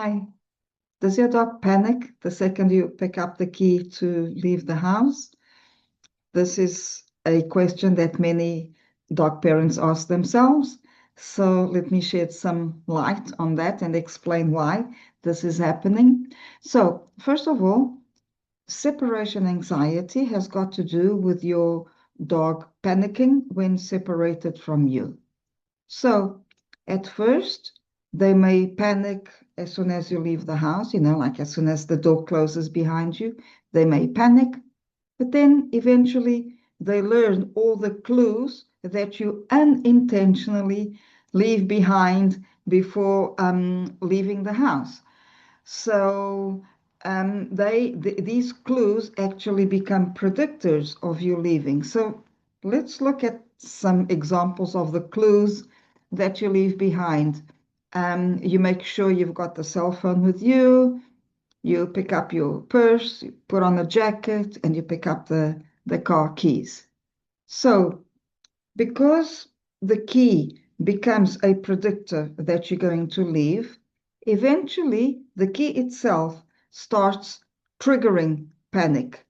Hi. Does your dog panic the second you pick up the key to leave the house? This is a question that many dog parents ask themselves. So let me shed some light on that and explain why this is happening. So, first of all, separation anxiety has got to do with your dog panicking when separated from you. So at first, they may panic as soon as you leave the house, like as soon as the door closes behind you, they may panic. But then eventually they learn all the clues that you unintentionally leave behind before leaving the house. So these clues actually become predictors of you leaving. So let's look at some examples of the clues that you leave behind. You make sure you've got the cell phone with you. You pick up your purse, you put on a jacket, and you pick up the car keys. So because the key becomes a predictor that you're going to leave, eventually the key itself starts triggering panic.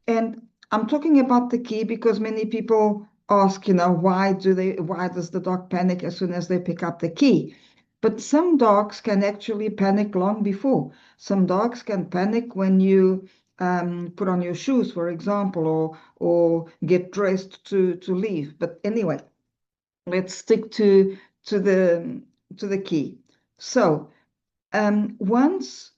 And I'm talking about the key because many people ask, why does the dog panic as soon as they pick up the key? But some dogs can actually panic long before. Some dogs can panic when you put on your shoes, for example, or get dressed to leave. But anyway, let's stick to the key. So once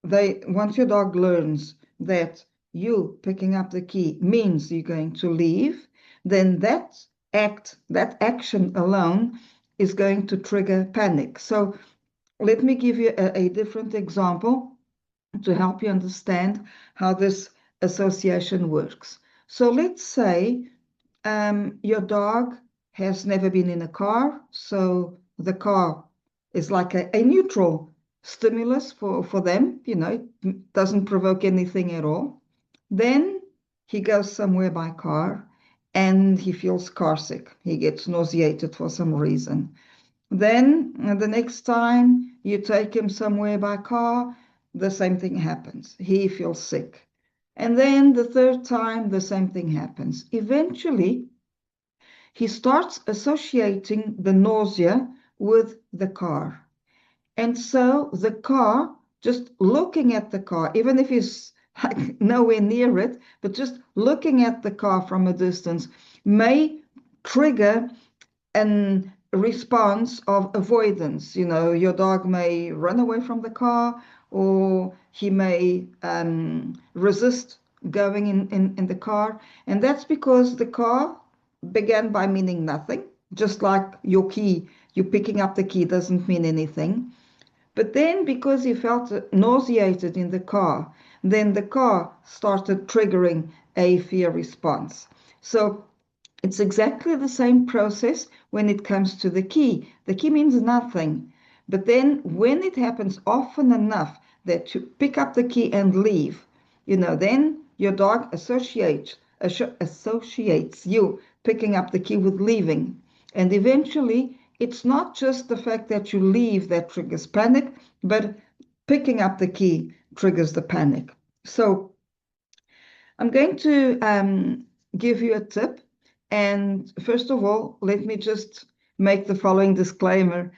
once your dog learns that you picking up the key means you're going to leave, then that action alone is going to trigger panic. So let me give you a different example to help you understand how this association works. So let's say your dog has never been in a car, so the car is like a neutral stimulus for them, it doesn't provoke anything at all. Then he goes somewhere by car and he feels car sick. He gets nauseated for some reason. Then the next time you take him somewhere by car, the same thing happens. He feels sick. And then the third time, the same thing happens. Eventually, he starts associating the nausea with the car. And so the car, just looking at the car, even if he's like nowhere near it, but just looking at the car from a distance may trigger an response of avoidance. Your dog may run away from the car or he may resist going in the car. And that's because the car began by meaning nothing, just like your key. You picking up the key doesn't mean anything. But then because he felt nauseated in the car, then the car started triggering a fear response. So it's exactly the same process when it comes to the key. The key means nothing. But then when it happens often enough that you pick up the key and leave, then your dog associates you picking up the key with leaving. And eventually, it's not just the fact that you leave that triggers panic, but picking up the key triggers the panic. So I'm going to give you a tip. And first of all, let me just make the following disclaimer.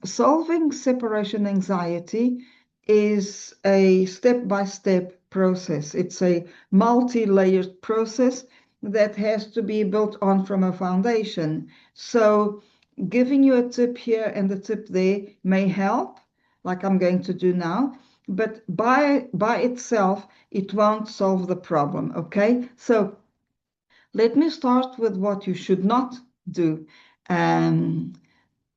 Solving separation anxiety is a step-by-step process. It's a multi-layered process that has to be built on from a foundation. So giving you a tip here and a tip there may help, like I'm going to do now, but by itself, it won't solve the problem, okay? So let me start with what you should not do.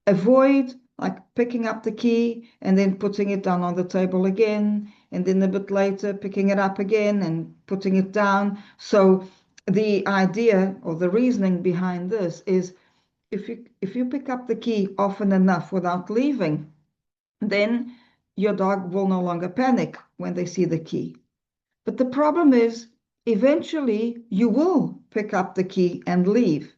Avoid like picking up the key and then putting it down on the table again, and then a bit later picking it up again and putting it down. So the idea or the reasoning behind this is if you pick up the key often enough without leaving, then your dog will no longer panic when they see the key. But the problem is, eventually you will pick up the key and leave.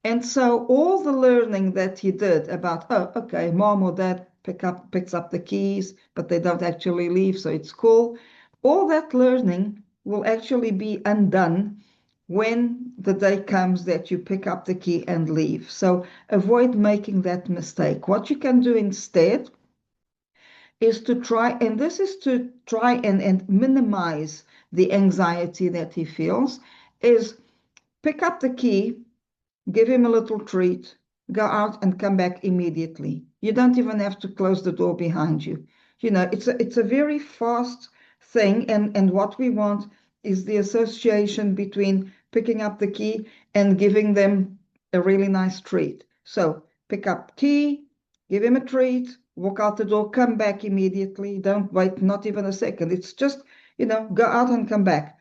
And so all the learning that he did about, oh, okay, mom or dad picks up the keys, but they don't actually leave, so it's cool. All that learning will actually be undone when the day comes that you pick up the key and leave. So avoid making that mistake. What you can do instead is to try, and this is to try and minimize the anxiety that he feels, is pick up the key, give him a little treat, go out and come back immediately. You don't even have to close the door behind you. You know, it's a very fast thing, and what we want is the association between picking up the key and giving them a really nice treat. So pick up key, give him a treat, walk out the door, come back immediately. Don't wait, not even a second. It's just, go out and come back,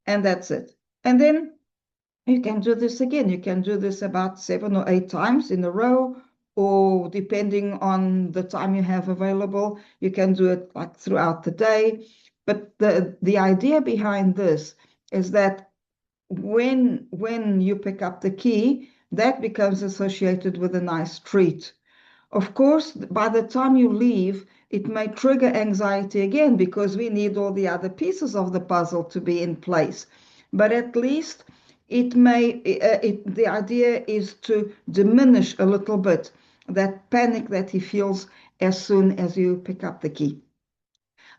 and that's it. And then you can do this again. You can do this about 7 or 8 times in a row, or depending on the time you have available, you can do it like throughout the day. But the idea behind this is that when you pick up the key, that becomes associated with a nice treat. Of course, by the time you leave, it may trigger anxiety again because we need all the other pieces of the puzzle to be in place. But at least the idea is to diminish a little bit that panic that he feels as soon as you pick up the key.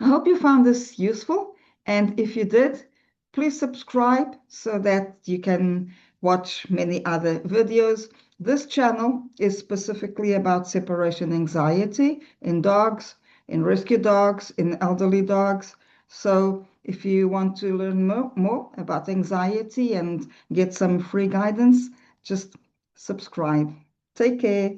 I hope you found this useful, and if you did, please subscribe so that you can watch many other videos. This channel is specifically about separation anxiety in dogs, in rescue dogs, in elderly dogs. So if you want to learn more about anxiety and get some free guidance, just subscribe. Take care.